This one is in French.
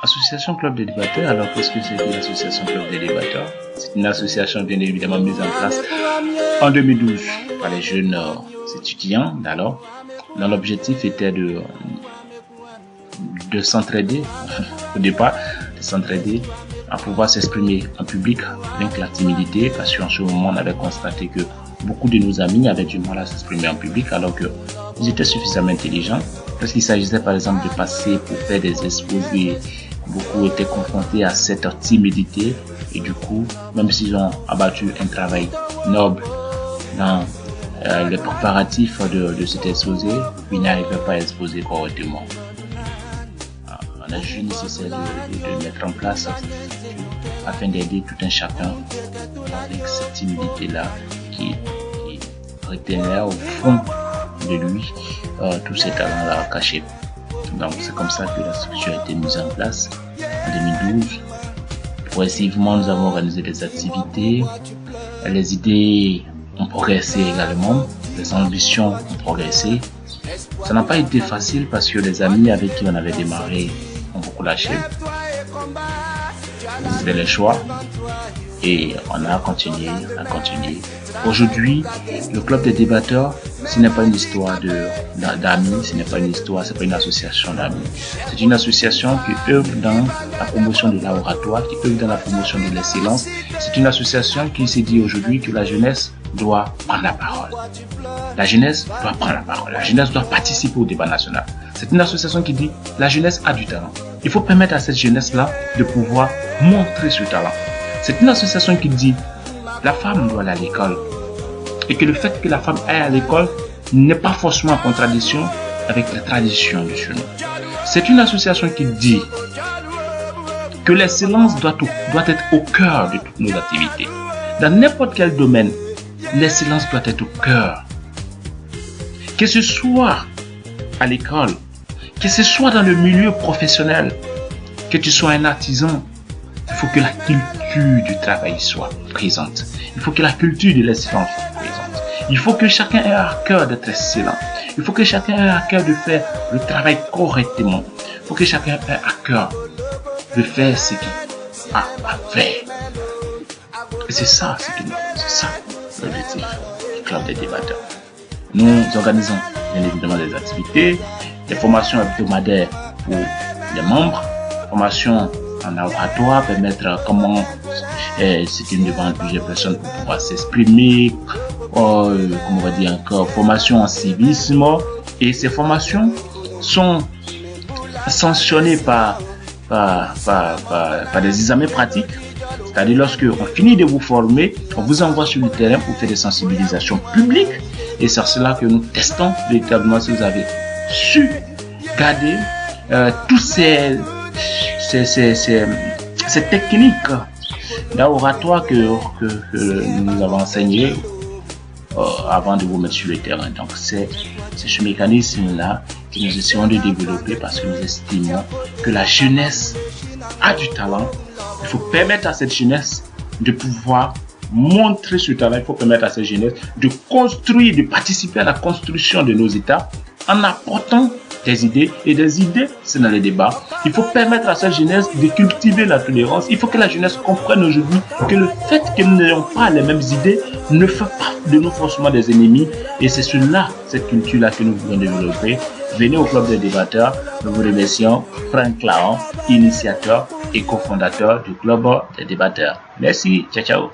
Association Club des débatteurs, alors qu'est-ce que c'est que l'association Club des débatteurs? C'est une association bien évidemment mise en place en 2012 par les jeunes étudiants d'alors, dont l'objectif était de s'entraider au départ, de s'entraider à pouvoir s'exprimer en public, bien que la timidité, parce qu'en ce moment on avait constaté que beaucoup de nos amis avaient du mal à s'exprimer en public alors qu'ils étaient suffisamment intelligents. Parce qu'il s'agissait par exemple de passer pour faire des exposés, beaucoup étaient confrontés à cette timidité et du coup, même s'ils ont abattu un travail noble dans les préparatifs de cet exposé, ils n'arrivaient pas à exposer correctement. On a jugé nécessaire de mettre en place afin d'aider tout un chacun avec cette timidité-là qui retenait au fond de lui tous ces talents-là cachés. Donc c'est comme ça que la structure a été mise en place en 2012. Progressivement, nous avons organisé des activités. Les idées ont progressé également. Les ambitions ont progressé. Ça n'a pas été facile parce que les amis avec qui on avait démarré ont beaucoup lâché. C'était les choix. Et on a continué. Aujourd'hui, le club des débatteurs, ce n'est pas une histoire d'amis, ce n'est pas une histoire, c'est pas une association d'amis. C'est une association qui œuvre dans la promotion de l'oratoire, qui œuvre dans la promotion de l'excellence. C'est une association qui s'est dit aujourd'hui que la jeunesse doit prendre la parole. La jeunesse doit prendre la parole. La jeunesse doit participer au débat national. C'est une association qui dit la jeunesse a du talent. Il faut permettre à cette jeunesse-là de pouvoir montrer ce talent. C'est une association qui dit la femme doit aller à l'école et que le fait que la femme aille à l'école n'est pas forcément en contradiction avec la tradition de chez nous. C'est une association qui dit que l'excellence doit être au cœur de toutes nos activités. Dans n'importe quel domaine, l'excellence doit être au cœur. Que ce soit à l'école, que ce soit dans le milieu professionnel, que tu sois un artisan, il faut que la culture du travail soit présente. Il faut que la culture de l'excellence soit présente. Il faut que chacun ait à cœur d'être excellent. Il faut que chacun ait à cœur de faire le travail correctement. Il faut que chacun ait à cœur de faire ce qu'il a à faire. Et c'est ça l'objectif du club des débatteurs. Nous organisons bien évidemment des activités, des formations hebdomadaires pour les membres, formations en oratoire, permettre comment c'est devant plusieurs personnes pour pouvoir s'exprimer, comme on va dire encore, formation en civisme, et ces formations sont sanctionnées par des examens pratiques. C'est-à-dire lorsque on finit de vous former, on vous envoie sur le terrain pour faire des sensibilisations publiques et c'est cela que nous testons véritablement si vous avez su garder tous ces techniques d'oratoire que nous avons enseignées avant de vous mettre sur le terrain. Donc c'est ce mécanisme-là que nous essayons de développer parce que nous estimons que la jeunesse a du talent. Il faut permettre à cette jeunesse de pouvoir montrer ce talent. Il faut permettre à cette jeunesse de construire, de participer à la construction de nos États en apportant des idées. Et des idées, c'est dans les débats. Il faut permettre à cette jeunesse de cultiver la tolérance. Il faut que la jeunesse comprenne aujourd'hui que le fait que nous n'ayons pas les mêmes idées ne fait pas de nous forcément des ennemis. Et c'est cela, cette culture-là que nous voulons développer. Venez au club des débatteurs. Nous vous remercions. Franck Claon, initiateur et cofondateur du club des débatteurs. Merci. Ciao, ciao.